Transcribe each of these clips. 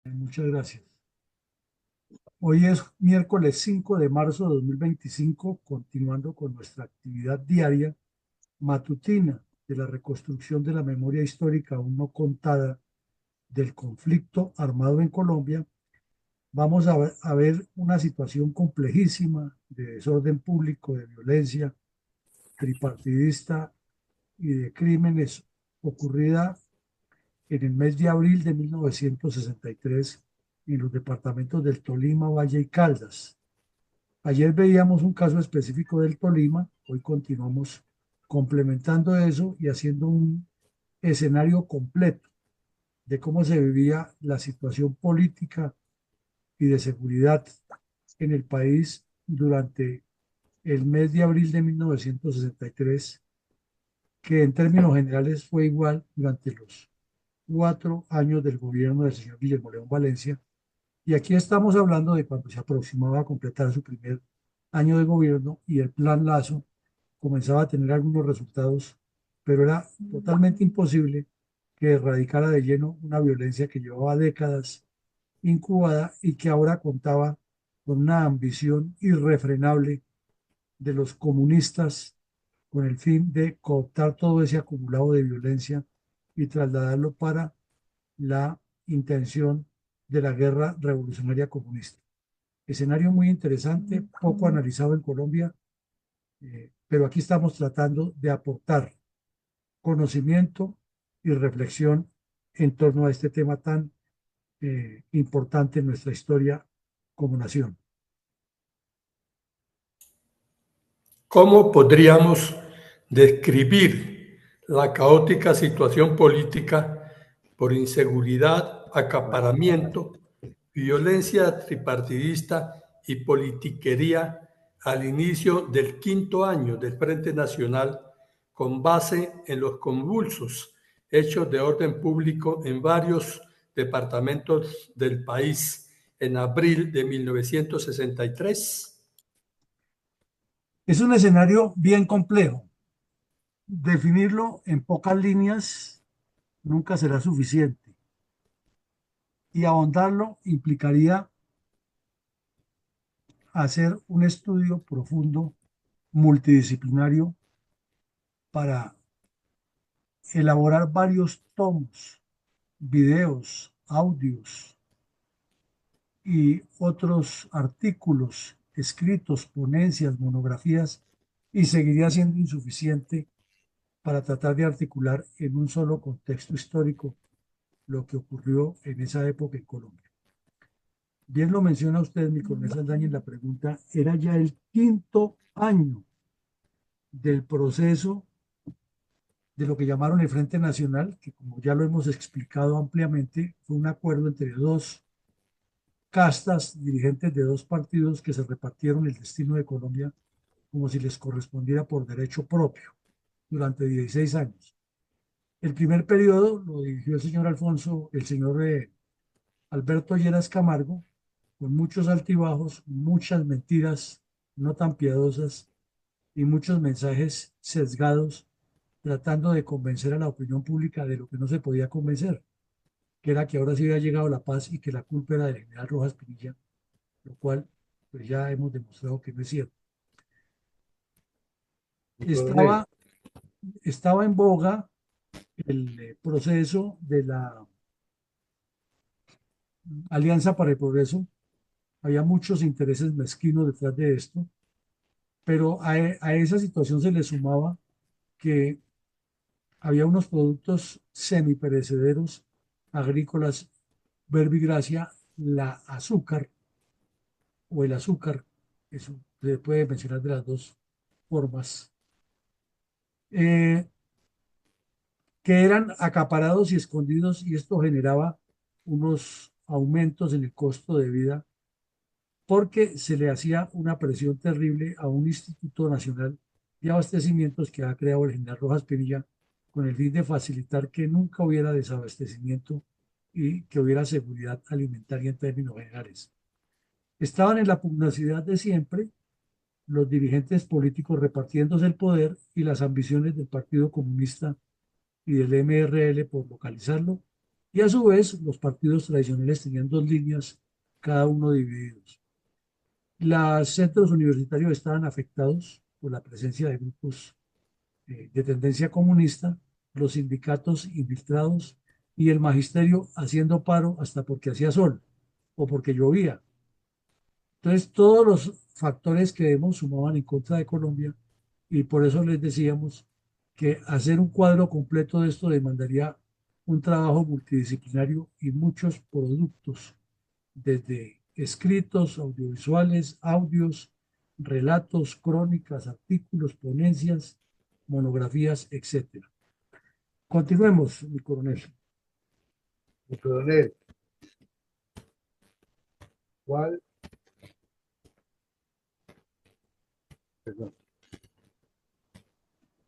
Muchas gracias. Hoy es miércoles 5 de marzo de 2025, continuando con nuestra actividad diaria matutina de la reconstrucción de la memoria histórica aún no contada del conflicto armado en Colombia. Vamos a ver una situación complejísima de desorden público, de violencia tripartidista y de crímenes ocurrida en el mes de abril de 1963 en los departamentos del Tolima, Valle y Caldas. Ayer veíamos un caso específico del Tolima, hoy continuamos complementando eso y haciendo un escenario completo de cómo se vivía la situación política y de seguridad en el país durante el mes de abril de 1963, que en términos generales fue igual durante los 4 años del gobierno del señor Guillermo León Valencia. Y aquí estamos hablando de cuando se aproximaba a completar su primer año de gobierno y el plan Lazo comenzaba a tener algunos resultados, pero era totalmente imposible que erradicara de lleno una violencia que llevaba décadas incubada y que ahora contaba con una ambición irrefrenable de los comunistas con el fin de cooptar todo ese acumulado de violencia y trasladarlo para la intención de la guerra revolucionaria comunista. Escenario muy interesante, poco analizado en Colombia, pero aquí estamos tratando de aportar conocimiento y reflexión en torno a este tema tan importante en nuestra historia como nación. ¿Cómo podríamos describir la caótica situación política por inseguridad, acaparamiento, violencia tripartidista y politiquería al inicio del quinto año del Frente Nacional con base en los convulsos hechos de orden público en varios departamentos del país en abril de 1963? Es un escenario bien complejo. Definirlo en pocas líneas nunca será suficiente y ahondarlo implicaría hacer un estudio profundo, multidisciplinario, para elaborar varios tomos, videos, audios y otros artículos, escritos, ponencias, monografías, y seguiría siendo insuficiente para tratar de articular en un solo contexto histórico lo que ocurrió en esa época en Colombia. Bien lo menciona usted, mi coronel Saldaña, en la pregunta, era ya el quinto año del proceso de lo que llamaron el Frente Nacional, que como ya lo hemos explicado ampliamente, fue un acuerdo entre dos castas, dirigentes de dos partidos que se repartieron el destino de Colombia como si les correspondiera por derecho propio durante 16 años. El primer periodo lo dirigió el señor Alfonso, el señor Alberto Lleras Camargo, con muchos altibajos, muchas mentiras no tan piadosas y muchos mensajes sesgados, tratando de convencer a la opinión pública de lo que no se podía convencer, que era que ahora sí había llegado la paz y que la culpa era del general Rojas Pinilla, lo cual pues ya hemos demostrado que no es cierto. Coronel. Estaba, estaba en boga el proceso de la Alianza para el Progreso. Había muchos intereses mezquinos detrás de esto, pero a esa situación se le sumaba que había unos productos semiperecederos agrícolas, verbigracia, la azúcar o el azúcar, eso se puede mencionar de las dos formas, eh, que eran acaparados y escondidos, y esto generaba unos aumentos en el costo de vida porque se le hacía una presión terrible a un Instituto Nacional de Abastecimientos que ha creado el general Rojas Pinilla con el fin de facilitar que nunca hubiera desabastecimiento y que hubiera seguridad alimentaria en términos generales. Estaban en la pugnacidad de siempre los dirigentes políticos repartiéndose el poder y las ambiciones del Partido Comunista y del MRL por localizarlo Y a su vez, los partidos tradicionales tenían dos líneas, cada uno divididos. Los centros universitarios estaban afectados por la presencia de grupos de tendencia comunista, los sindicatos infiltrados y el magisterio haciendo paro hasta porque hacía sol o porque llovía. Entonces, todos los factores que vemos sumaban en contra de Colombia y por eso les decíamos que hacer un cuadro completo de esto demandaría un trabajo multidisciplinario y muchos productos, desde escritos, audiovisuales, audios, relatos, crónicas, artículos, ponencias, monografías, etcétera. Continuemos, mi coronel. Mi coronel, ¿cuál, perdón,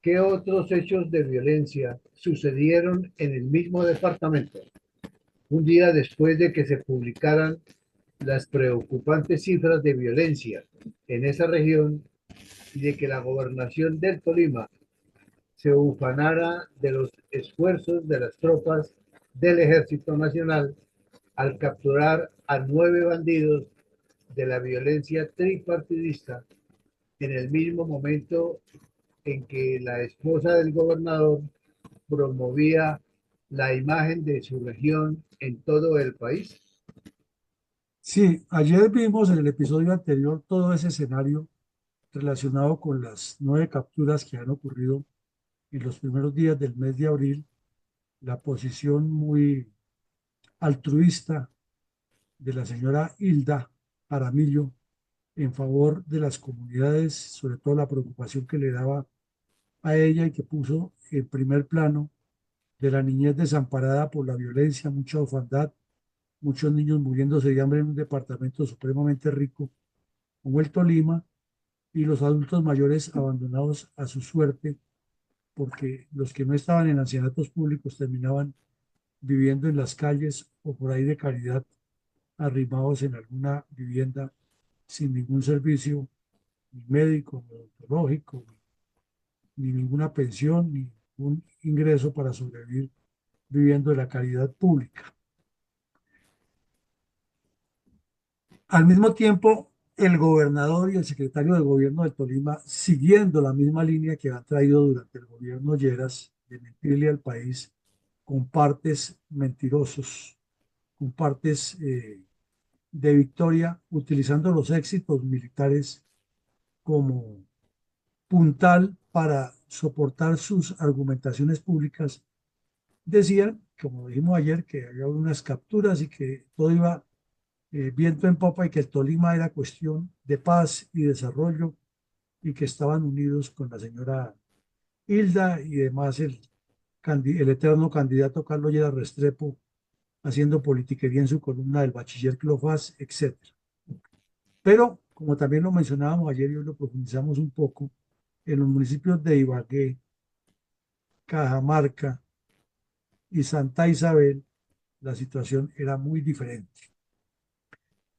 qué otros hechos de violencia sucedieron en el mismo departamento un día después de que se publicaran las preocupantes cifras de violencia en esa región y de que la gobernación del Tolima se ufanara de los esfuerzos de las tropas del Ejército Nacional al capturar a 9 bandidos de la violencia tripartidista en el mismo momento en que la esposa del gobernador promovía la imagen de su región en todo el país? Sí, ayer vimos en el episodio anterior todo ese escenario relacionado con las 9 capturas que han ocurrido en los primeros días del mes de abril, la posición muy altruista de la señora Hilda Paramillo en favor de las comunidades, sobre todo la preocupación que le daba a ella y que puso en primer plano de la niñez desamparada por la violencia, mucha orfandad, muchos niños muriéndose de hambre en un departamento supremamente rico como el Tolima y los adultos mayores abandonados a su suerte porque los que no estaban en ancianatos públicos terminaban viviendo en las calles o por ahí de caridad, arrimados en alguna vivienda sin ningún servicio, ni médico, ni odontológico, ni ninguna pensión, ni ningún ingreso para sobrevivir viviendo de la caridad pública. Al mismo tiempo, el gobernador y el secretario de gobierno de Tolima, siguiendo la misma línea que han traído durante el gobierno Lleras, de mentirle al país con partes mentirosos, con partes de victoria, utilizando los éxitos militares como puntal para soportar sus argumentaciones públicas, decían, como dijimos ayer, que había unas capturas y que todo iba viento en popa y que el Tolima era cuestión de paz y desarrollo y que estaban unidos con la señora Hilda y además el eterno candidato Carlos Lleras Restrepo haciendo politiquería en su columna del bachiller Clofas, etcétera. Pero, como también lo mencionábamos ayer y hoy lo profundizamos un poco, en los municipios de Ibagué, Cajamarca y Santa Isabel, la situación era muy diferente,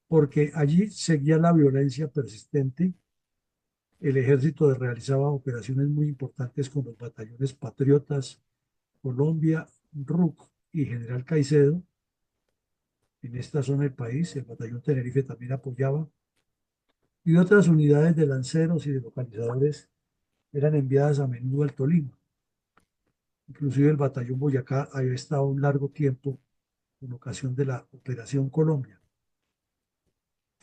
porque allí seguía la violencia persistente. El ejército realizaba operaciones muy importantes con los batallones Patriotas, Colombia, RUC y General Caicedo. En esta zona del país, el batallón Tenerife también apoyaba. Y otras unidades de lanceros y de localizadores eran enviadas a menudo al Tolima. Inclusive el batallón Boyacá había estado un largo tiempo con ocasión de la Operación Colombia.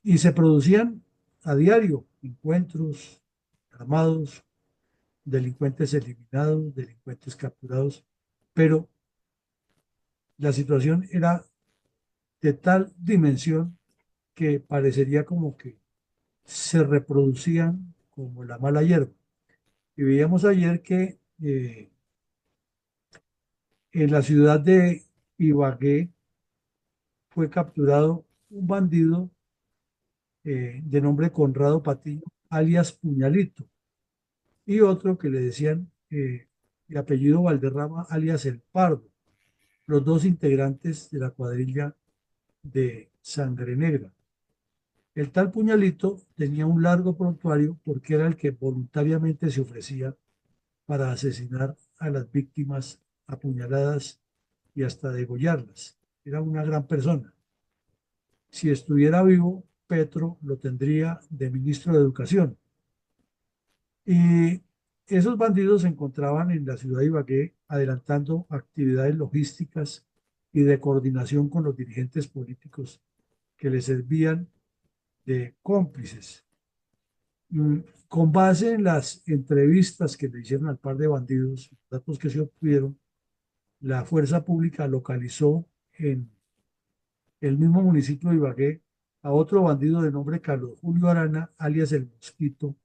Y se producían a diario encuentros armados, delincuentes eliminados, delincuentes capturados, pero la situación era de tal dimensión que parecería como que se reproducían como la mala hierba. Y veíamos ayer que en la ciudad de Ibagué fue capturado un bandido de nombre Conrado Patiño, alias Puñalito, y otro que le decían de apellido Valderrama, alias El Pardo, los dos integrantes de la cuadrilla de Sangre Negra. El tal Puñalito tenía un largo prontuario porque era el que voluntariamente se ofrecía para asesinar a las víctimas apuñaladas y hasta degollarlas. Era una gran persona. Si estuviera vivo, Petro lo tendría de ministro de Educación. Y esos bandidos se encontraban en la ciudad de Ibagué adelantando actividades logísticas y de coordinación con los dirigentes políticos que les servían de cómplices. Con base en las entrevistas que le hicieron al par de bandidos, datos que se obtuvieron, la fuerza pública localizó en el mismo municipio de Ibagué a otro bandido de nombre Carlos Julio Arana, alias El Mosquito,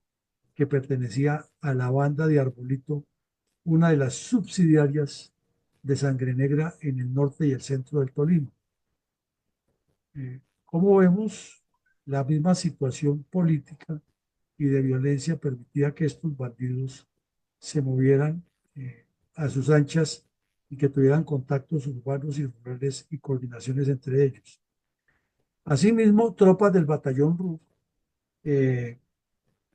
que pertenecía a la banda de Arbolito, una de las subsidiarias de Sangre Negra en el norte y el centro del Tolima. Como vemos, la misma situación política y de violencia permitía que estos bandidos se movieran a sus anchas y que tuvieran contactos urbanos y rurales y coordinaciones entre ellos. Asimismo, tropas del batallón RUF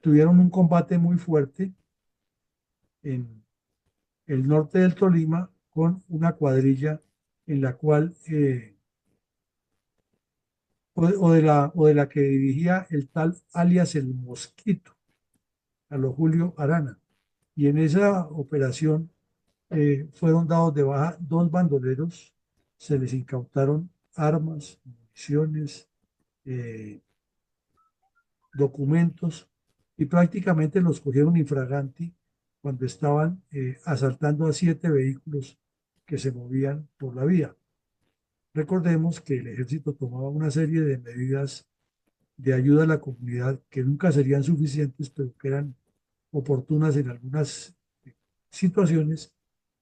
tuvieron un combate muy fuerte en el norte del Tolima con una cuadrilla en la cual, o de la que dirigía el tal alias El Mosquito, a lo Julio Arana. Y en esa operación fueron dados de baja dos bandoleros, se les incautaron armas, municiones, eh, documentos y prácticamente los cogieron infraganti cuando estaban asaltando a 7 vehículos que se movían por la vía. Recordemos que el ejército tomaba una serie de medidas de ayuda a la comunidad que nunca serían suficientes, pero que eran oportunas en algunas situaciones.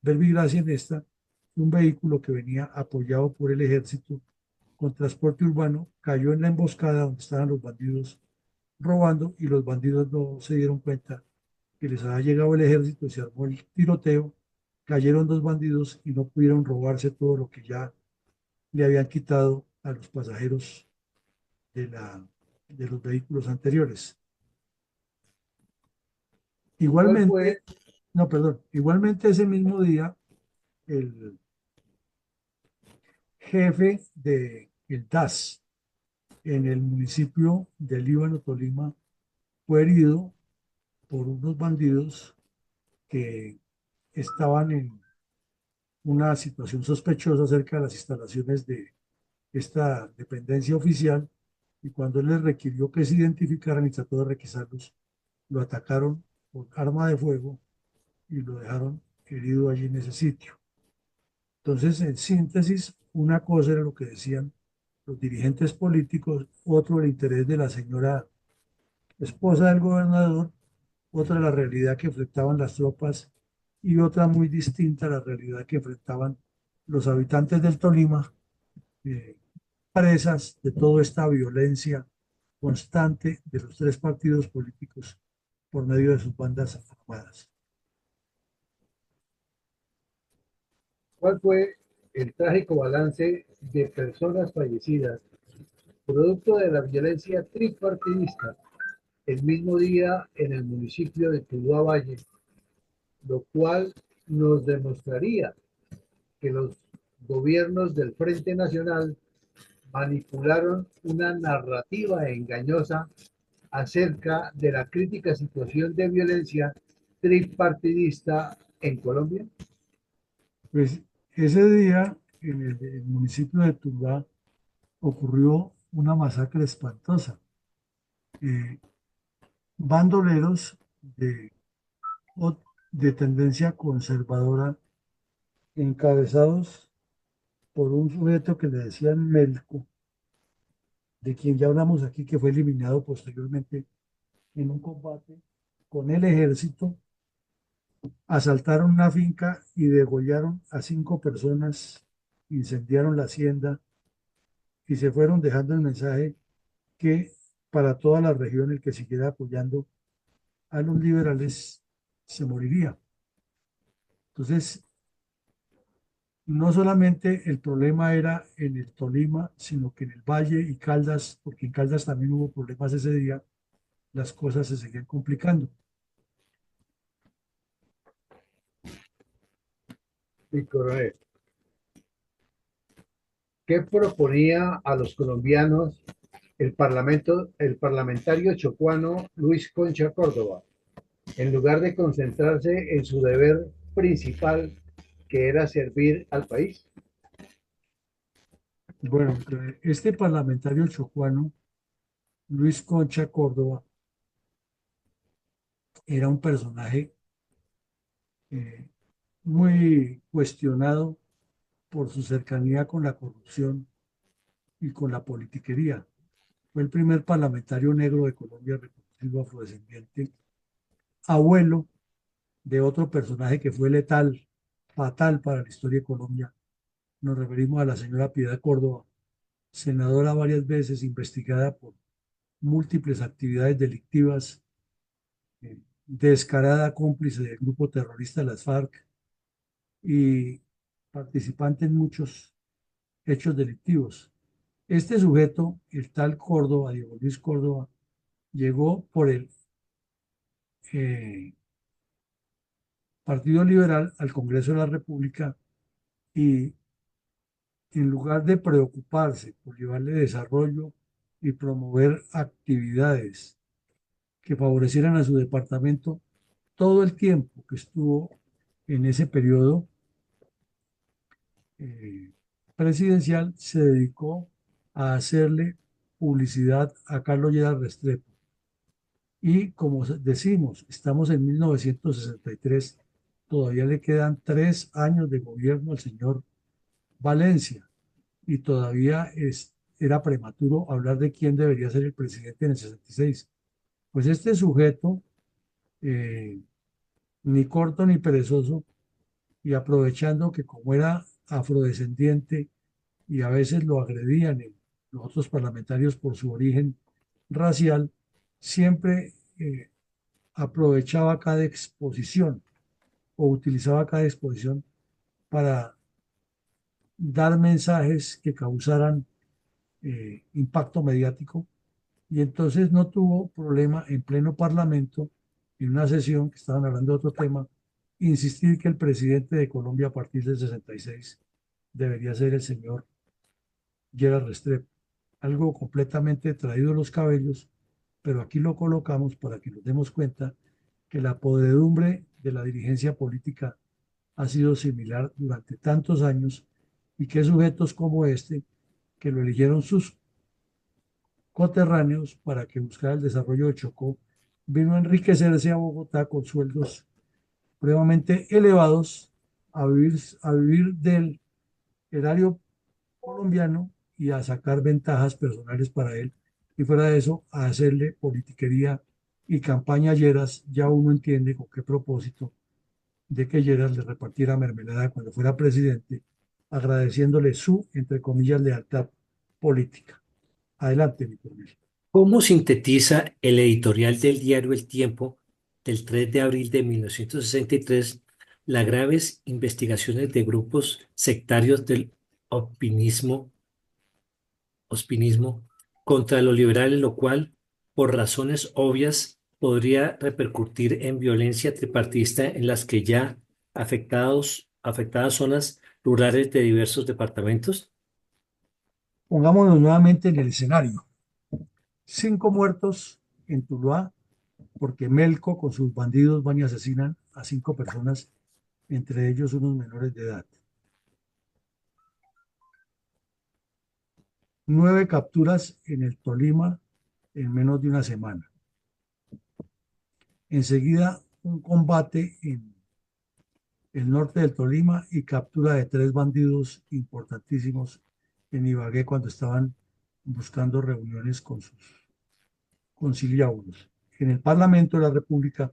Verbigracia en esta, un vehículo que venía apoyado por el ejército con transporte urbano cayó en la emboscada donde estaban los bandidos robando y los bandidos no se dieron cuenta que les había llegado el ejército y se armó el tiroteo, cayeron dos bandidos y no pudieron robarse todo lo que ya le habían quitado a los pasajeros de los vehículos anteriores. ¿Cuál Igualmente, fue, no, perdón, igualmente ese mismo día, el jefe de el DAS en el municipio de Líbano, Tolima, fue herido por unos bandidos que estaban en una situación sospechosa cerca de las instalaciones de esta dependencia oficial y cuando él les requirió que se identificaran y trató de requisarlos, lo atacaron con arma de fuego y lo dejaron herido allí en ese sitio. Entonces, en síntesis, una cosa era lo que decían los dirigentes políticos, otro el interés de la señora esposa del gobernador, otra la realidad que enfrentaban las tropas y otra muy distinta la realidad que enfrentaban los habitantes del Tolima, eh, presas de toda esta violencia constante de los tres partidos políticos por medio de sus bandas armadas. ¿Cuál fue el trágico balance de personas fallecidas producto de la violencia tripartidista el mismo día en el municipio de Tuluá Valle, lo cual nos demostraría que los gobiernos del Frente Nacional manipularon una narrativa engañosa acerca de la crítica situación de violencia tripartidista en Colombia? Pues ese día en el municipio de Tuluá ocurrió una masacre espantosa. Eh, Bandoleros de, de tendencia conservadora encabezados por un sujeto que le decían Melco, de quien ya hablamos aquí, que fue eliminado posteriormente en un combate con el ejército, asaltaron una finca y degollaron a 5 personas, incendiaron la hacienda y se fueron dejando el mensaje que para toda la región el que siguiera apoyando a los liberales se moriría. Entonces, no solamente el problema era en el Tolima, sino que en el Valle y Caldas, porque en Caldas también hubo problemas ese día, las cosas se seguían complicando. Mi coronel, ¿Qué proponía a los colombianos el parlamentario chocuano Luis Concha Córdoba, en lugar de concentrarse en su deber principal, que era servir al país? Bueno, este parlamentario chocuano, Luis Concha Córdoba, era un personaje eh, muy cuestionado por su cercanía con la corrupción y con la politiquería. Fue el primer parlamentario negro de Colombia reconocido afrodescendiente, abuelo de otro personaje que fue letal, fatal para la historia de Colombia. Nos referimos a la señora Piedad Córdoba, senadora varias veces investigada por múltiples actividades delictivas, descarada cómplice del grupo terrorista de las FARC y participante en muchos hechos delictivos. Este sujeto, el tal Córdoba, Diego Luis Córdoba, llegó por el eh, Partido Liberal al Congreso de la República y en lugar de preocuparse por llevarle desarrollo y promover actividades que favorecieran a su departamento, todo el tiempo que estuvo en ese periodo eh, presidencial se dedicó a hacerle publicidad a Carlos Lleras Restrepo. Y como decimos, estamos en 1963, todavía le quedan 3 años de gobierno al señor Valencia y todavía era prematuro hablar de quién debería ser el presidente en el 66. Pues este sujeto, eh, ni corto ni perezoso, y aprovechando que como era afrodescendiente y a veces lo agredían los otros parlamentarios por su origen racial, siempre aprovechaba cada exposición o utilizaba cada exposición para dar mensajes que causaran impacto mediático y entonces no tuvo problema en pleno parlamento, en una sesión que estaban hablando de otro tema, insistir que el presidente de Colombia a partir del 66 debería ser el señor Gerard Restrepo, algo completamente traído de los cabellos, pero aquí lo colocamos para que nos demos cuenta que la podredumbre de la dirigencia política ha sido similar durante tantos años y que sujetos como este, que lo eligieron sus coterráneos para que buscara el desarrollo de Chocó, vino a enriquecerse a Bogotá con sueldos supremamente elevados, a vivir del erario colombiano y a sacar ventajas personales para él. Y fuera de eso, a hacerle politiquería y campaña a Lleras, ya uno entiende con qué propósito de que Lleras le repartiera mermelada cuando fuera presidente, agradeciéndole su, entre comillas, lealtad política. Adelante, mi coronel. ¿Cómo sintetiza el editorial del diario El Tiempo del 3 de abril de 1963 las graves investigaciones de grupos sectarios del opinismo, ospinismo contra los liberales, lo cual, por razones obvias, podría repercutir en violencia tripartista en las que ya afectadas zonas rurales de diversos departamentos? Pongámonos nuevamente en el escenario. 5 muertos en Tuluá porque Melco con sus bandidos van y asesinan a 5 personas, entre ellos unos menores de edad. 9 capturas en el Tolima en menos de una semana. Enseguida un combate en el norte del Tolima y captura de 3 bandidos importantísimos en Ibagué cuando estaban buscando reuniones con sus conciliábulos. En el Parlamento de la República,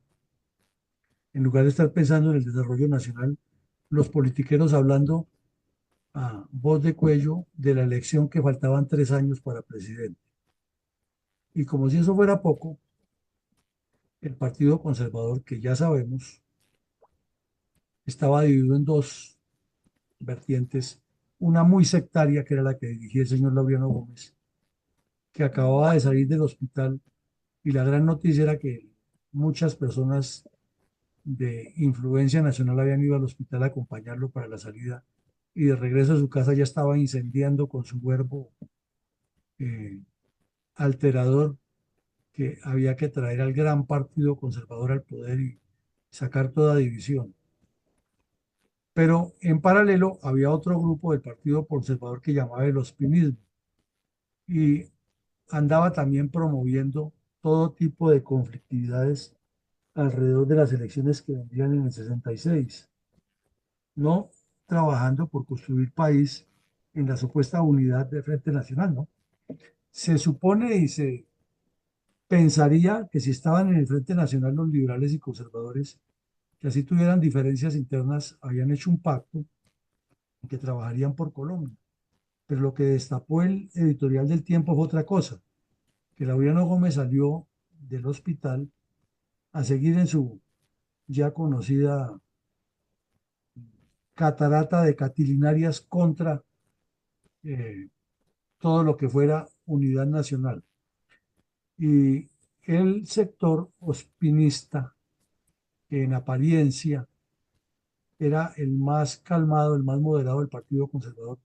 en lugar de estar pensando en el desarrollo nacional, los politiqueros hablando a voz de cuello de la elección que faltaban 3 años para presidente. Y como si eso fuera poco, el Partido Conservador, que ya sabemos, estaba dividido en 2 vertientes, una muy sectaria, que era la que dirigía el señor Laureano Gómez, que acababa de salir del hospital y la gran noticia era que muchas personas de influencia nacional habían ido al hospital a acompañarlo para la salida y de regreso a su casa ya estaba incendiando con su verbo eh, alterador que había que traer al gran partido conservador al poder y sacar toda división. Pero en paralelo había otro grupo del Partido Conservador que llamaba el ospinismo y andaba también promoviendo todo tipo de conflictividades alrededor de las elecciones que vendrían en el 66, no trabajando por construir país en la supuesta unidad del Frente Nacional, ¿no? Se supone y se pensaría que si estaban en el Frente Nacional los liberales y conservadores, que así tuvieran diferencias internas, habían hecho un pacto en que trabajarían por Colombia. Pero lo que destapó el editorial del Tiempo fue otra cosa, que Laureano Gómez salió del hospital a seguir en su ya conocida catarata de catilinarias contra eh, todo lo que fuera unidad nacional. Y el sector ospinista, en apariencia, era el más calmado, el más moderado del Partido Conservador,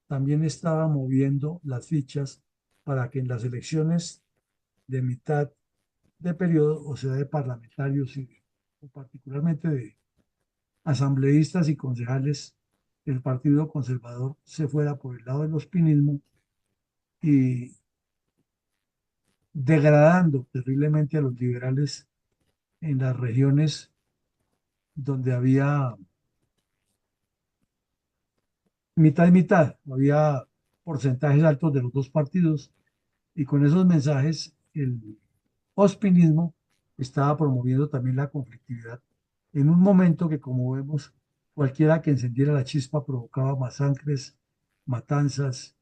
también estaba moviendo las fichas para que en las elecciones de mitad de periodo, o sea, de parlamentarios y o particularmente de asambleístas y concejales, el Partido Conservador se fuera por el lado del ospinismo y degradando terriblemente a los liberales en las regiones donde había mitad y mitad, había porcentajes altos de los dos partidos y con esos mensajes el ospinismo estaba promoviendo también la conflictividad en un momento que, como vemos, cualquiera que encendiera la chispa provocaba masacres, matanzas,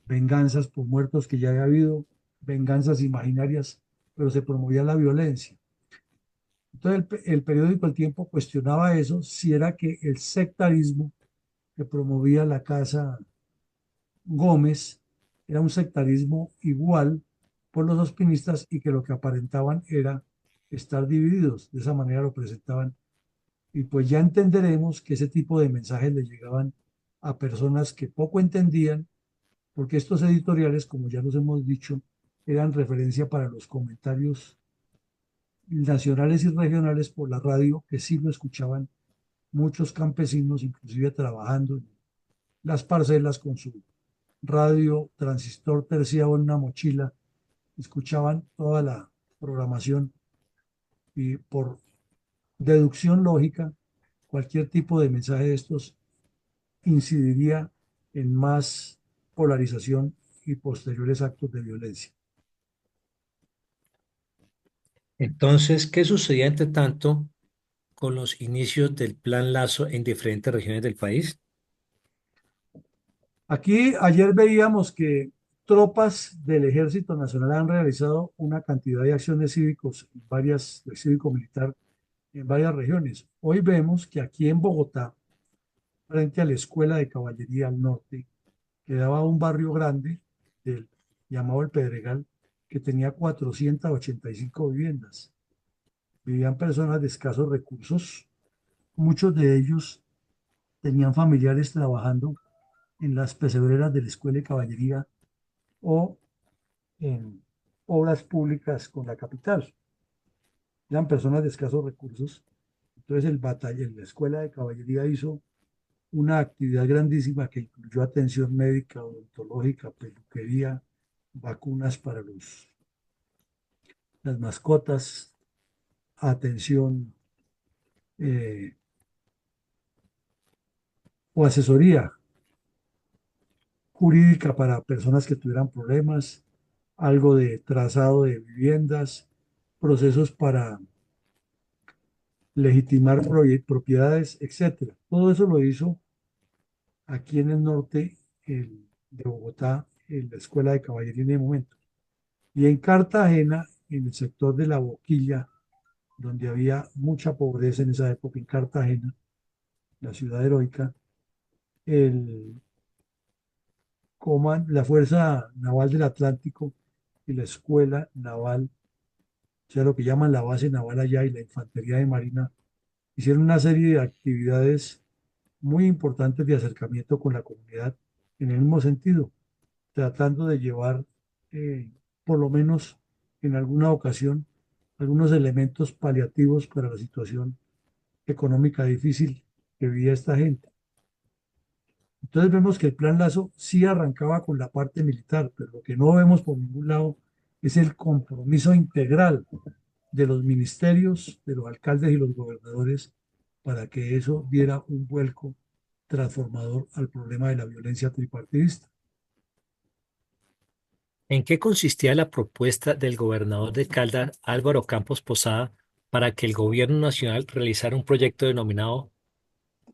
venganzas por muertos que ya había habido, venganzas imaginarias, pero se promovía la violencia. Entonces el periódico El Tiempo cuestionaba eso, si era que el sectarismo que promovía la Casa Gómez era un sectarismo igual por los ospinistas y que lo que aparentaban era estar divididos. De esa manera lo presentaban. Y pues ya entenderemos que ese tipo de mensajes le llegaban a personas que poco entendían, porque estos editoriales, como ya los hemos dicho, eran referencia para los comentarios nacionales y regionales por la radio, que sí lo escuchaban muchos campesinos, inclusive trabajando en las parcelas con su radio, transistor terciado en una mochila, escuchaban toda la programación y por deducción lógica, cualquier tipo de mensaje de estos incidiría en más polarización y posteriores actos de violencia. Entonces, ¿qué sucedía entre tanto con los inicios del Plan Lazo en diferentes regiones del país? Aquí ayer veíamos que tropas del Ejército Nacional han realizado una cantidad de acciones cívicos, varias, de cívico-militar en varias regiones. Hoy vemos que aquí en Bogotá, frente a la Escuela de Caballería al norte, quedaba un barrio grande del, llamado El Pedregal, que tenía 485 viviendas. Vivían personas de escasos recursos, muchos de ellos tenían familiares trabajando en las pesebreras de la Escuela de Caballería o en obras públicas con la capital. Eran personas de escasos recursos. Entonces el batallón, la Escuela de Caballería hizo una actividad grandísima que incluyó atención médica, odontológica, peluquería, vacunas para las mascotas, atención eh, o asesoría jurídica para personas que tuvieran problemas, algo de trazado de viviendas, procesos para legitimar propiedades, etcétera. Todo eso lo hizo aquí en el norte de Bogotá, en la Escuela de Caballería en el momento. Y en Cartagena, en el sector de La Boquilla, donde había mucha pobreza en esa época, en Cartagena, la ciudad heroica, el la Fuerza Naval del Atlántico y la Escuela Naval, o sea, lo que llaman la base naval allá y la Infantería de Marina, hicieron una serie de actividades muy importantes de acercamiento con la comunidad en el mismo sentido, tratando de llevar, por lo menos en alguna ocasión, algunos elementos paliativos para la situación económica difícil que vivía esta gente. Entonces vemos que el Plan Lazo sí arrancaba con la parte militar, pero lo que no vemos por ningún lado es el compromiso integral de los ministerios, de los alcaldes y los gobernadores para que eso diera un vuelco transformador al problema de la violencia tripartidista. ¿En qué consistía la propuesta del gobernador de Caldas, Álvaro Campos Posada, para que el gobierno nacional realizara un proyecto denominado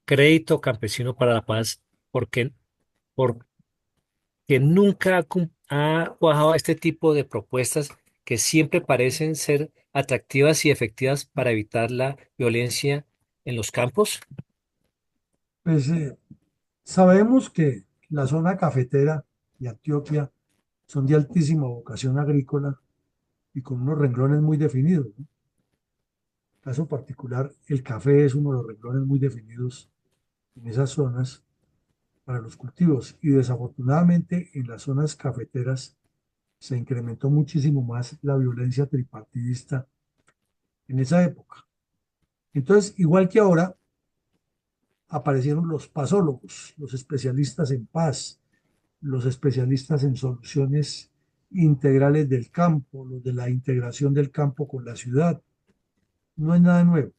Crédito Campesino para la Paz? Porque, porque nunca ha cuajado este tipo de propuestas que siempre parecen ser atractivas y efectivas para evitar la violencia en los campos. Pues sabemos que la zona cafetera y Antioquia son de altísima vocación agrícola y con unos renglones muy definidos, ¿no? Caso particular, el café es uno de los renglones muy definidos en esas zonas para los cultivos y desafortunadamente en las zonas cafeteras se incrementó muchísimo más la violencia tripartidista en esa época. Entonces, igual que ahora, aparecieron los pazólogos, los especialistas en paz, los especialistas en soluciones integrales del campo, los de la integración del campo con la ciudad. No es nada nuevo.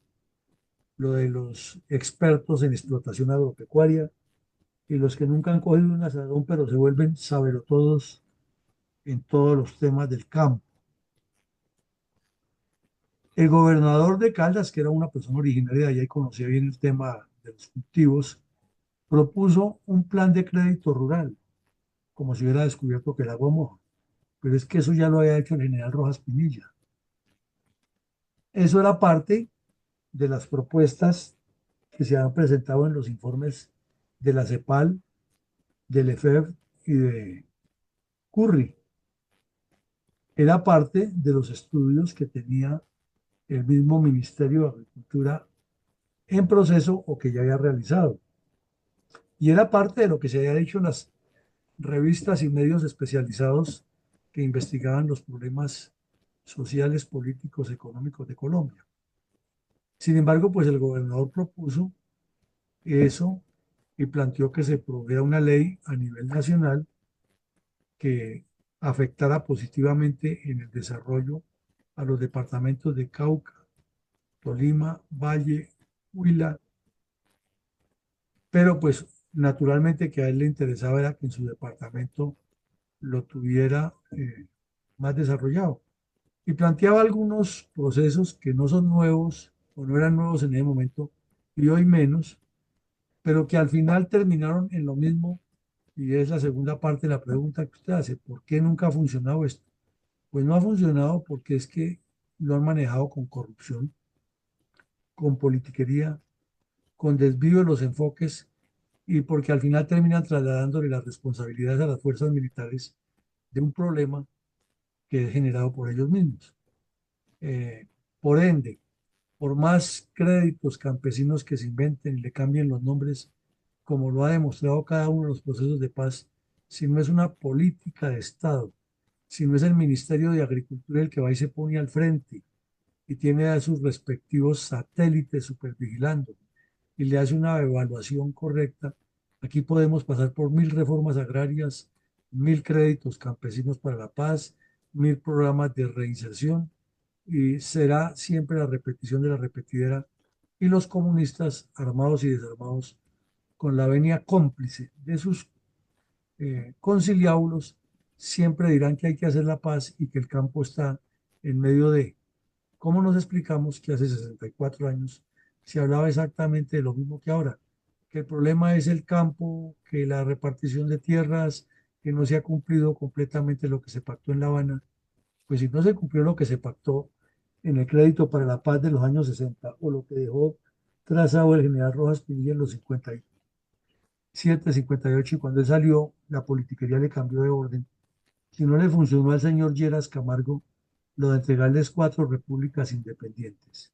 Lo de los expertos en explotación agropecuaria y los que nunca han cogido un asadón, pero se vuelven sabelotodos en todos los temas del campo. El gobernador de Caldas, que era una persona originaria de allá y conocía bien el tema de los cultivos, propuso un plan de crédito rural, como si hubiera descubierto que el agua moja. Pero es que eso ya lo había hecho el general Rojas Pinilla. Eso era parte de las propuestas que se han presentado en los informes de la CEPAL, del EFEF y de Curry. Era parte de los estudios que tenía el mismo Ministerio de Agricultura en proceso o que ya había realizado. Y era parte de lo que se había dicho en las revistas y medios especializados que investigaban los problemas sociales, políticos, económicos de Colombia. Sin embargo, pues el gobernador propuso eso y planteó que se provea una ley a nivel nacional que afectara positivamente en el desarrollo a los departamentos de Cauca, Tolima, Valle, Huila, pero pues naturalmente que a él le interesaba era que en su departamento lo tuviera más desarrollado. Y planteaba algunos procesos que no son nuevos o no eran nuevos en ese momento y hoy menos, pero que al final terminaron en lo mismo y es la segunda parte de la pregunta que usted hace, ¿por qué nunca ha funcionado esto? Pues no ha funcionado porque es que lo han manejado con corrupción, con politiquería, con desvío de los enfoques y porque al final terminan trasladándole las responsabilidades a las fuerzas militares de un problema que es generado por ellos mismos. Eh, por ende, por más créditos campesinos que se inventen y le cambien los nombres, como lo ha demostrado cada uno de los procesos de paz, si no es una política de Estado, si no es el Ministerio de Agricultura el que va y se pone al frente y tiene a sus respectivos satélites supervigilando y le hace una evaluación correcta, aquí podemos pasar por 1000 reformas agrarias, 1000 créditos campesinos para la paz, 1000 programas de reinserción y será siempre la repetición de la repetidera y los comunistas armados y desarmados con la venia cómplice de sus conciliábulos siempre dirán que hay que hacer la paz y que el campo está en medio de. ¿Cómo nos explicamos que hace 64 años se hablaba exactamente de lo mismo que ahora? Que el problema es el campo, que la repartición de tierras, que no se ha cumplido completamente lo que se pactó en La Habana. Pues si no se cumplió lo que se pactó en el crédito para la paz de los años 60 o lo que dejó trazado el general Rojas Pinilla en los 57, 58 y cuando él salió, la politiquería le cambió de orden. Si no le funcionó al señor Lleras Camargo, lo de entregarles 4 repúblicas independientes.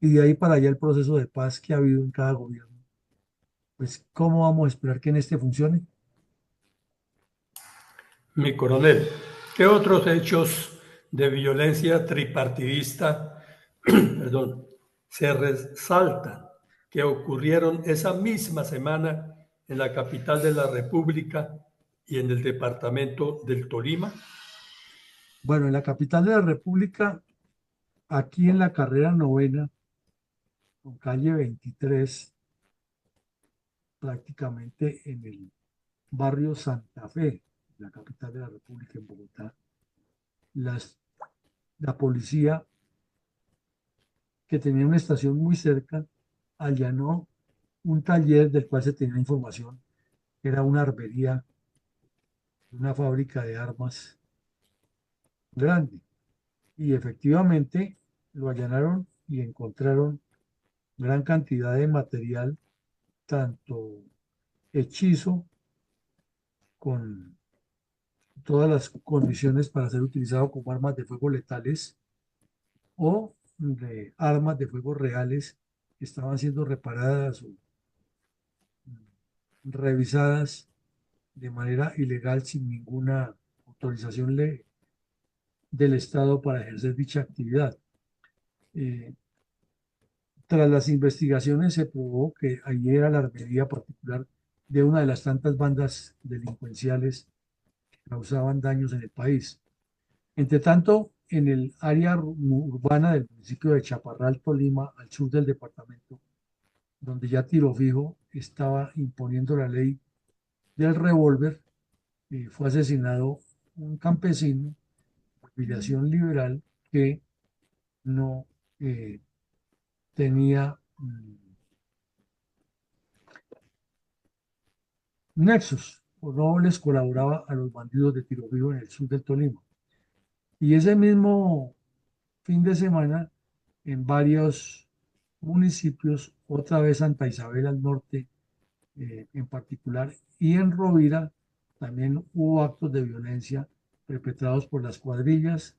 Y de ahí para allá el proceso de paz que ha habido en cada gobierno pues ¿cómo vamos a esperar que en este funcione? Mi coronel, ¿qué otros hechos de violencia tripartidista, perdón, se resaltan que ocurrieron esa misma semana en la capital de la República y en el departamento del Tolima? Bueno, en la capital de la República, aquí en la carrera novena, con calle 23, prácticamente en el barrio Santa Fe, la capital de la República en Bogotá, las, la policía, que tenía una estación muy cerca, allanó un taller del cual se tenía información, que era una armería, una fábrica de armas grande. Y efectivamente lo allanaron y encontraron gran cantidad de material, tanto hechizo con todas las condiciones para ser utilizado como armas de fuego letales o de armas de fuego reales que estaban siendo reparadas o revisadas de manera ilegal sin ninguna autorización del Estado para ejercer dicha actividad. Eh, Tras las investigaciones se probó que allí era la armería particular de una de las tantas bandas delincuenciales que causaban daños en el país. Entre tanto, en el área urbana del municipio de Chaparral, Tolima, al sur del departamento, donde ya Tiro Fijo estaba imponiendo la ley del revólver, fue asesinado un campesino de filiación liberal que no tenía nexos o no les colaboraba a los bandidos de Tiro Fijo en el sur del Tolima. Y ese mismo fin de semana, en varios municipios, otra vez Santa Isabel al norte en particular, y en Rovira también hubo actos de violencia perpetrados por las cuadrillas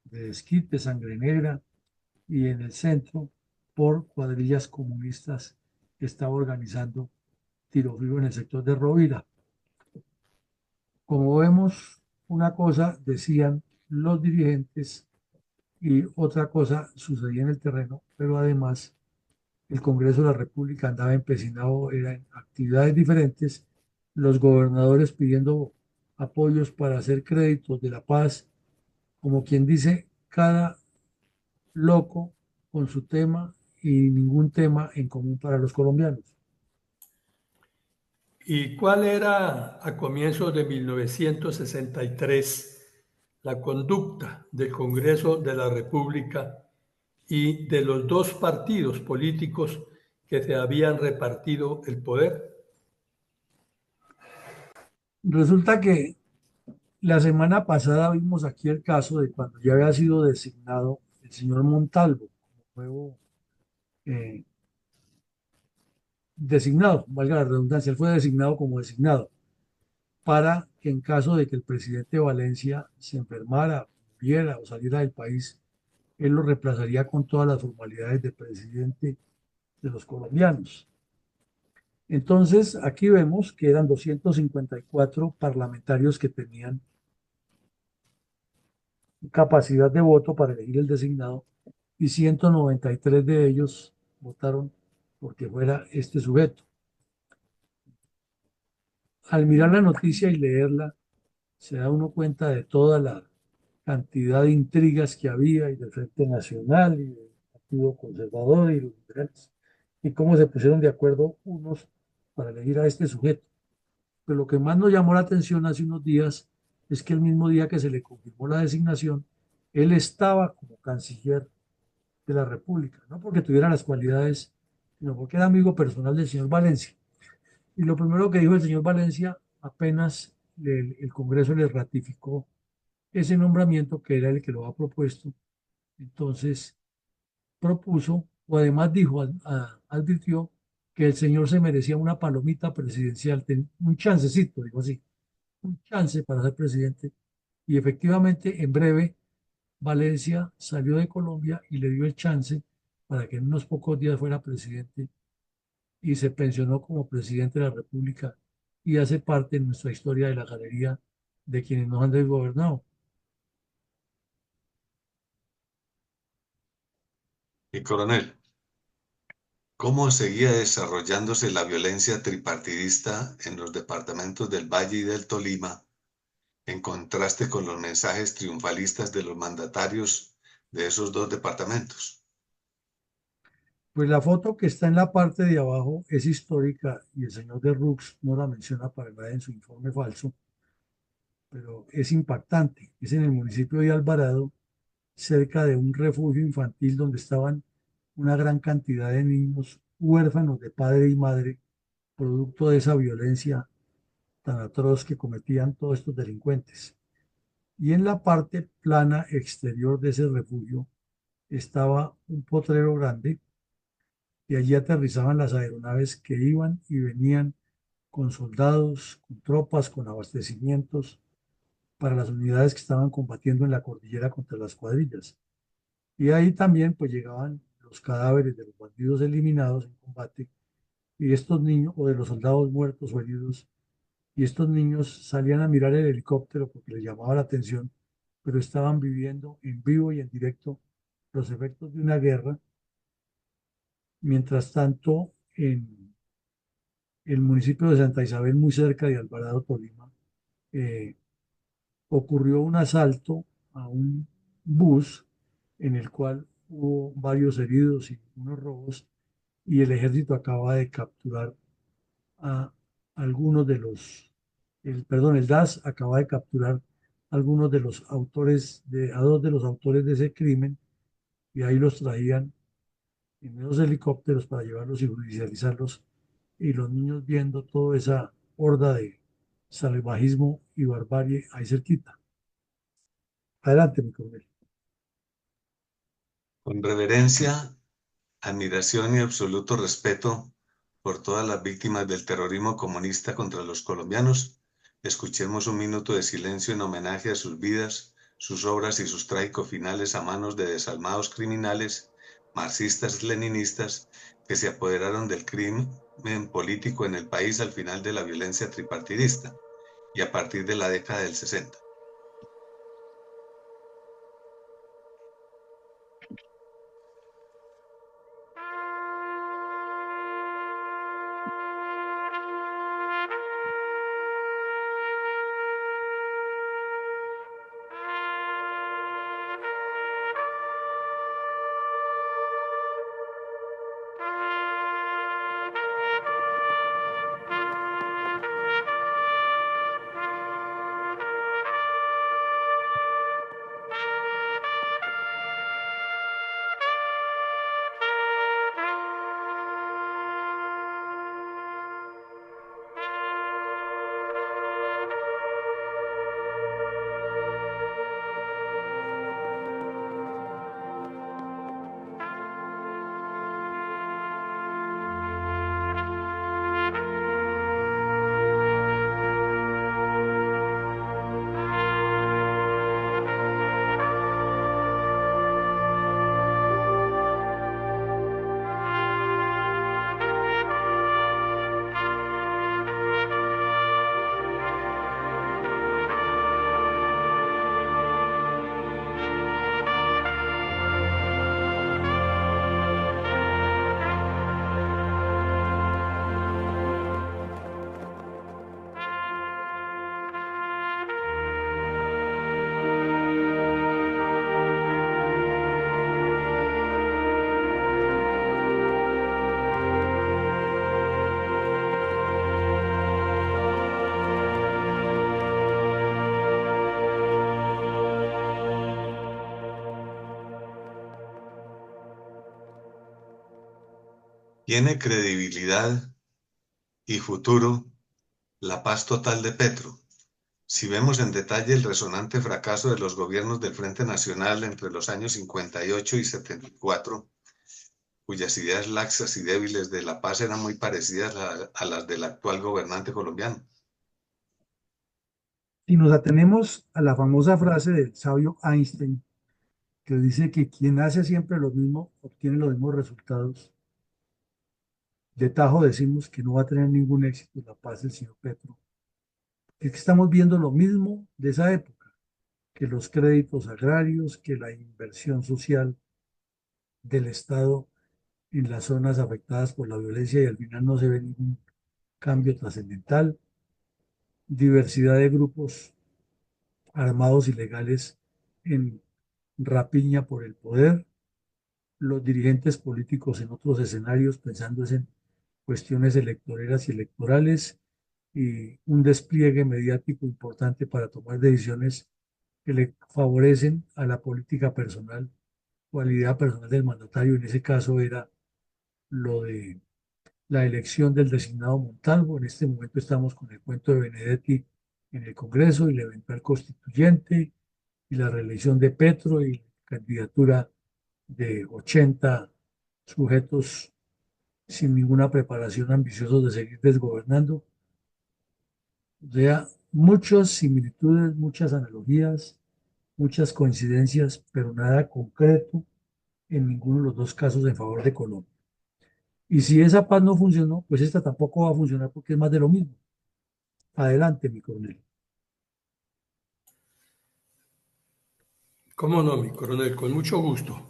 de Desquite, Sangre Negra, y en el centro por cuadrillas comunistas que estaba organizando Tiro Fijo en el sector de Rovira. Como vemos, una cosa decían los dirigentes y otra cosa sucedía en el terreno, pero además el Congreso de la República andaba empecinado en actividades diferentes, los gobernadores pidiendo apoyos para hacer créditos de la paz, como quien dice, cada loco con su tema y ningún tema en común para los colombianos. ¿Y cuál era a comienzos de 1963 la conducta del Congreso de la República y de los dos partidos políticos que se habían repartido el poder? Resulta que la semana pasada vimos aquí el caso de cuando ya había sido designado el señor Montalvo como nuevo eh, designado, valga la redundancia, él fue designado como designado para que en caso de que el presidente Valencia se enfermara, muriera o saliera del país, él lo reemplazaría con todas las formalidades de presidente de los colombianos. Entonces, aquí vemos que eran 254 parlamentarios que tenían capacidad de voto para elegir el designado y 193 de ellos votaron porque fuera este sujeto. Al mirar la noticia y leerla, se da uno cuenta de toda la cantidad de intrigas que había y del Frente Nacional y del Partido Conservador y los liberales, y cómo se pusieron de acuerdo unos para elegir a este sujeto. Pero lo que más nos llamó la atención hace unos días es que el mismo día que se le confirmó la designación, él estaba como canciller de la República, no porque tuviera las cualidades, sino porque era amigo personal del señor Valencia. Y lo primero que dijo el señor Valencia, apenas el Congreso le ratificó ese nombramiento, que era el que lo ha propuesto, entonces propuso, o además dijo, advirtió que el señor se merecía una palomita presidencial, un chancecito, digo así, un chance para ser presidente. Y efectivamente, en breve, Valencia salió de Colombia y le dio el chance para que en unos pocos días fuera presidente y se pensionó como presidente de la República y hace parte de nuestra historia de la galería de quienes nos han desgobernado. Y coronel, ¿cómo seguía desarrollándose la violencia tripartidista en los departamentos del Valle y del Tolima, en contraste con los mensajes triunfalistas de los mandatarios de esos dos departamentos? Pues la foto que está en la parte de abajo es histórica y el señor de Rux no la menciona para nada en su informe falso, pero es impactante. Es en el municipio de Alvarado, cerca de un refugio infantil donde estaban una gran cantidad de niños huérfanos de padre y madre, producto de esa violencia tan atroz que cometían todos estos delincuentes. Y en la parte plana exterior de ese refugio estaba un potrero grande y allí aterrizaban las aeronaves que iban y venían con soldados, con tropas, con abastecimientos para las unidades que estaban combatiendo en la cordillera contra las cuadrillas. Y ahí también pues llegaban los cadáveres de los bandidos eliminados en combate y estos niños, o de los soldados muertos o heridos, y estos niños salían a mirar el helicóptero porque les llamaba la atención, pero estaban viviendo en vivo y en directo los efectos de una guerra. Mientras tanto, en el municipio de Santa Isabel, muy cerca de Alvarado, Tolima, eh, ocurrió un asalto a un bus en el cual hubo varios heridos y unos robos, y el ejército acaba de capturar a algunos de el DAS acaba de capturar algunos de los autores, a dos de los autores de ese crimen, y ahí los traían en esos helicópteros para llevarlos y judicializarlos, y los niños viendo toda esa horda de salvajismo y barbarie ahí cerquita. Adelante, mi coronel. Con reverencia, admiración y absoluto respeto por todas las víctimas del terrorismo comunista contra los colombianos, escuchemos un minuto de silencio en homenaje a sus vidas, sus obras y sus trágicos finales a manos de desalmados criminales, marxistas-leninistas, que se apoderaron del crimen político en el país al final de la violencia tripartidista y a partir de la década del 60. ¿Tiene credibilidad y futuro la paz total de Petro? Si vemos en detalle el resonante fracaso de los gobiernos del Frente Nacional entre los años 58 y 74, cuyas ideas laxas y débiles de la paz eran muy parecidas a las del actual gobernante colombiano. Si nos atenemos a la famosa frase del sabio Einstein, que dice que quien hace siempre lo mismo obtiene los mismos resultados, de tajo decimos que no va a tener ningún éxito la paz del señor Petro. Es que estamos viendo lo mismo de esa época, que los créditos agrarios, que la inversión social del Estado en las zonas afectadas por la violencia y al final no se ve ningún cambio trascendental, diversidad de grupos armados ilegales en rapiña por el poder, los dirigentes políticos en otros escenarios pensando en cuestiones electoreras y electorales y un despliegue mediático importante para tomar decisiones que le favorecen a la política personal o a la idea personal del mandatario. En ese caso era lo de la elección del designado Montalvo. En este momento estamos con el cuento de Benedetti en el Congreso y la eventual constituyente y la reelección de Petro y la candidatura de 80 sujetos sin ninguna preparación ambiciosos de seguir desgobernando. O sea, muchas similitudes, muchas analogías, muchas coincidencias, pero nada concreto en ninguno de los dos casos en favor de Colombia. Y si esa paz no funcionó, pues esta tampoco va a funcionar porque es más de lo mismo. Adelante, mi coronel. ¿Cómo no, mi coronel? Con mucho gusto.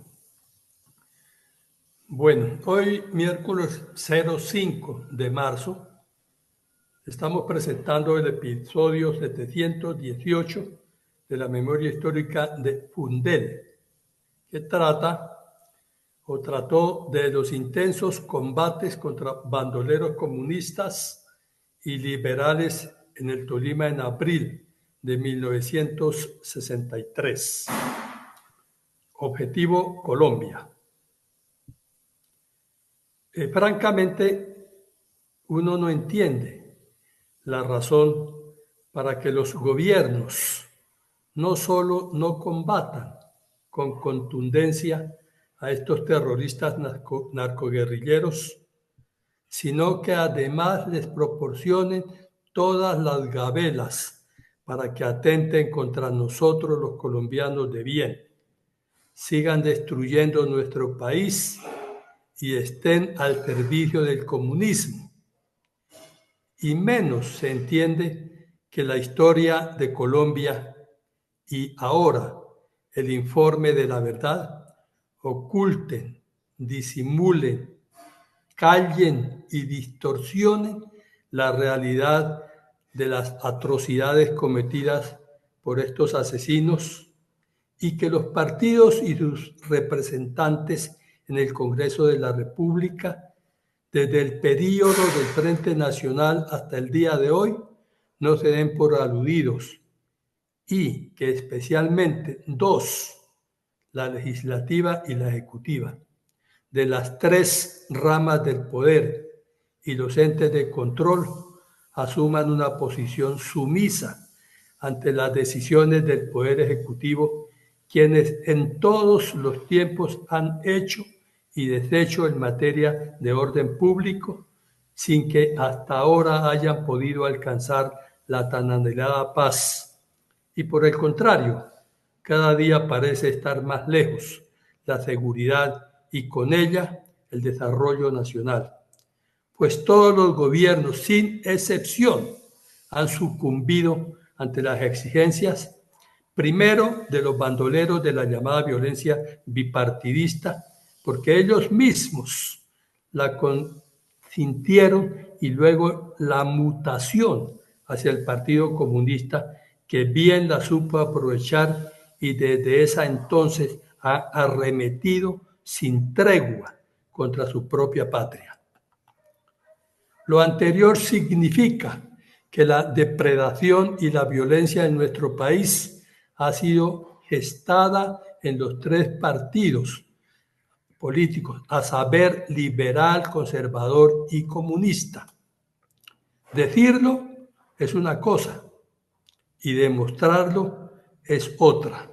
Bueno, hoy miércoles 05 de marzo estamos presentando el episodio 718 de la memoria histórica de Fundel, que trató de los intensos combates contra bandoleros comunistas y liberales en el Tolima en abril de 1963. Objetivo: Colombia. Francamente, uno no entiende la razón para que los gobiernos no solo no combatan con contundencia a estos terroristas narcoguerrilleros, sino que además les proporcionen todas las gabelas para que atenten contra nosotros los colombianos de bien, sigan destruyendo nuestro país y estén al servicio del comunismo. Y menos se entiende que la historia de Colombia y ahora el informe de la verdad oculten, disimulen, callen y distorsionen la realidad de las atrocidades cometidas por estos asesinos y que los partidos y sus representantes en el Congreso de la República, desde el período del Frente Nacional hasta el día de hoy, no se den por aludidos y que especialmente dos, la legislativa y la ejecutiva, de las tres ramas del poder y los entes de control asuman una posición sumisa ante las decisiones del Poder Ejecutivo, quienes en todos los tiempos han hecho y deshecho en materia de orden público, sin que hasta ahora hayan podido alcanzar la tan anhelada paz. Y por el contrario, cada día parece estar más lejos la seguridad y con ella el desarrollo nacional. Pues todos los gobiernos, sin excepción, han sucumbido ante las exigencias, primero de los bandoleros de la llamada violencia bipartidista, porque ellos mismos la consintieron, y luego la mutación hacia el Partido Comunista, que bien la supo aprovechar y desde esa entonces ha arremetido sin tregua contra su propia patria. Lo anterior significa que la depredación y la violencia en nuestro país ha sido gestada en los tres partidos políticos, a saber, liberal, conservador y comunista. Decirlo es una cosa y demostrarlo es otra.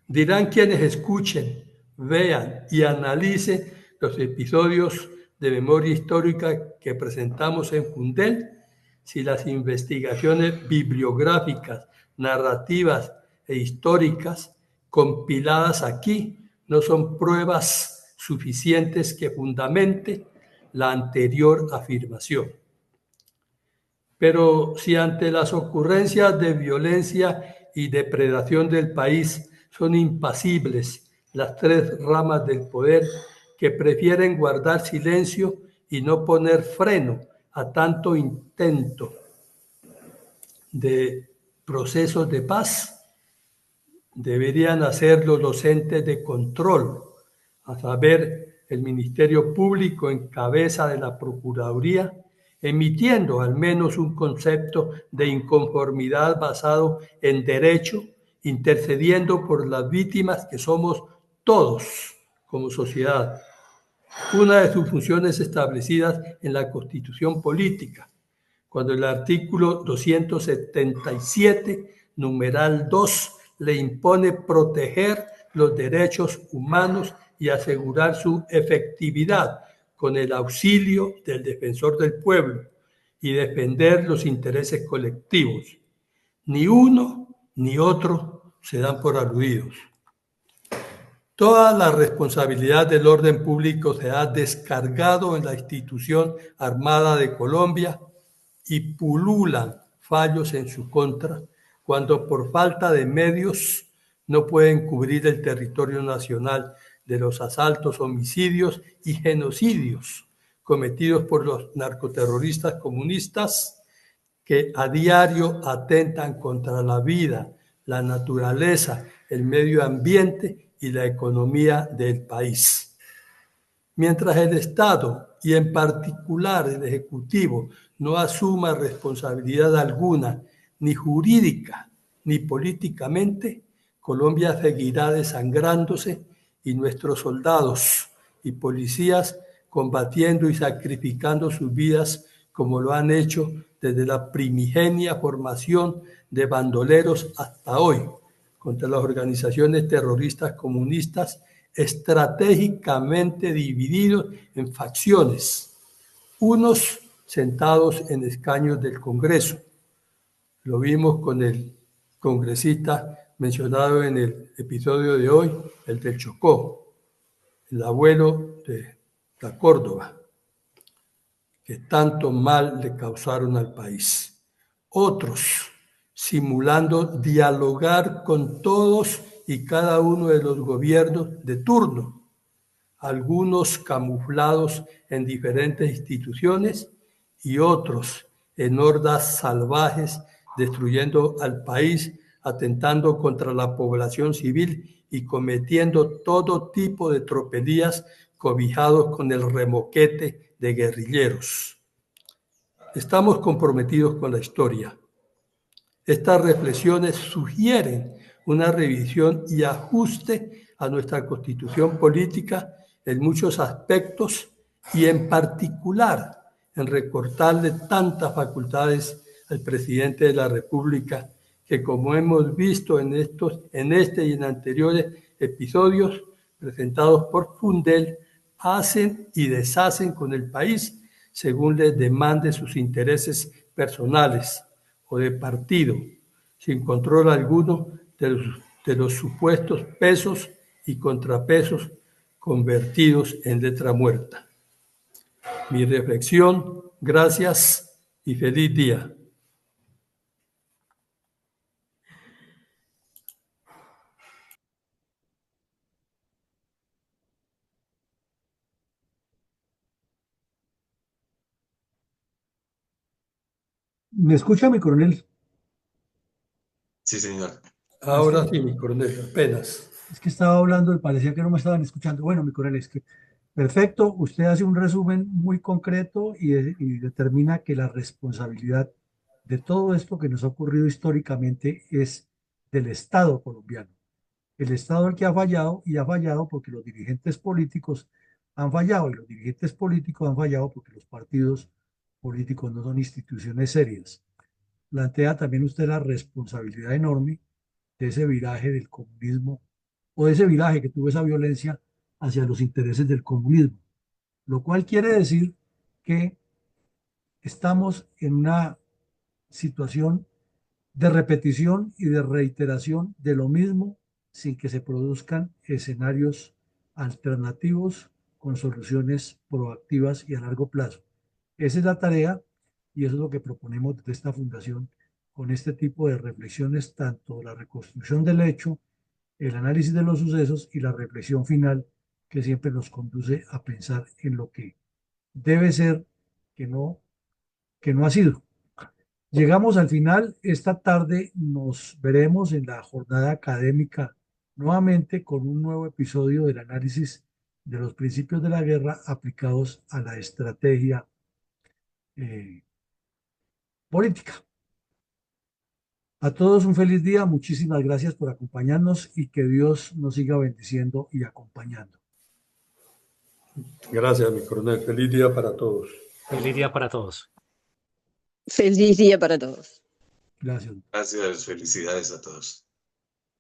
Dirán quienes escuchen, vean y analicen los episodios de memoria histórica que presentamos en Fundel, si las investigaciones bibliográficas, narrativas e históricas compiladas aquí no son pruebas suficientes que fundamenten la anterior afirmación. Pero si ante las ocurrencias de violencia y depredación del país son impasibles las tres ramas del poder que prefieren guardar silencio y no poner freno a tanto intento de procesos de paz, deberían hacerlo los entes de control, a saber, el Ministerio Público en cabeza de la Procuraduría, emitiendo al menos un concepto de inconformidad basado en derecho, intercediendo por las víctimas que somos todos como sociedad. Una de sus funciones establecidas en la Constitución Política, cuando el artículo 277, numeral 2, le impone proteger los derechos humanos y asegurar su efectividad con el auxilio del defensor del pueblo y defender los intereses colectivos. Ni uno ni otro se dan por aludidos. Toda la responsabilidad del orden público se ha descargado en la institución armada de Colombia y pululan fallos en su contra cuando por falta de medios no pueden cubrir el territorio nacional de los asaltos, homicidios y genocidios cometidos por los narcoterroristas comunistas que a diario atentan contra la vida, la naturaleza, el medio ambiente y la economía del país. Mientras el Estado, y en particular el Ejecutivo, no asuma responsabilidad alguna, ni jurídica ni políticamente, Colombia seguirá desangrándose y nuestros soldados y policías combatiendo y sacrificando sus vidas como lo han hecho desde la primigenia formación de bandoleros hasta hoy, contra las organizaciones terroristas comunistas estratégicamente divididos en facciones, unos sentados en escaños del Congreso. Lo vimos con el congresista mencionado en el episodio de hoy, el del Chocó, el abuelo de la Córdoba, que tanto mal le causaron al país. Otros, simulando dialogar con todos y cada uno de los gobiernos de turno, algunos camuflados en diferentes instituciones y otros en hordas salvajes destruyendo al país, atentando contra la población civil y cometiendo todo tipo de tropelías cobijados con el remoquete de guerrilleros. Estamos comprometidos con la historia. Estas reflexiones sugieren una revisión y ajuste a nuestra constitución política en muchos aspectos y en particular en recortarle tantas facultades al presidente de la República que, como hemos visto en este y en anteriores episodios presentados por Fundel, hacen y deshacen con el país según les demande sus intereses personales o de partido, sin control alguno de los supuestos pesos y contrapesos convertidos en letra muerta. Mi reflexión, gracias y feliz día. ¿Me escucha, mi coronel? Sí, señor. Ahora sí, mi coronel, apenas. Es que estaba hablando y parecía que no me estaban escuchando. Bueno, mi coronel, es que perfecto, usted hace un resumen muy concreto y determina que la responsabilidad de todo esto que nos ha ocurrido históricamente es del Estado colombiano. El Estado el que ha fallado y ha fallado porque los dirigentes políticos han fallado y los dirigentes políticos han fallado porque los partidos políticos no son instituciones serias. Plantea también usted la responsabilidad enorme de ese viraje del comunismo o de ese viraje que tuvo esa violencia hacia los intereses del comunismo, lo cual quiere decir que estamos en una situación de repetición y de reiteración de lo mismo sin que se produzcan escenarios alternativos con soluciones proactivas y a largo plazo. Esa es la tarea y eso es lo que proponemos desde esta fundación con este tipo de reflexiones, tanto la reconstrucción del hecho, el análisis de los sucesos y la reflexión final que siempre nos conduce a pensar en lo que debe ser, que no ha sido. Llegamos al final. Esta tarde nos veremos en la jornada académica nuevamente con un nuevo episodio del análisis de los principios de la guerra aplicados a la estrategia política. A todos un feliz día, muchísimas gracias por acompañarnos y que Dios nos siga bendiciendo y acompañando. Gracias, mi coronel. Feliz día para todos. Feliz día para todos. Feliz día para todos. Gracias. Gracias, felicidades a todos.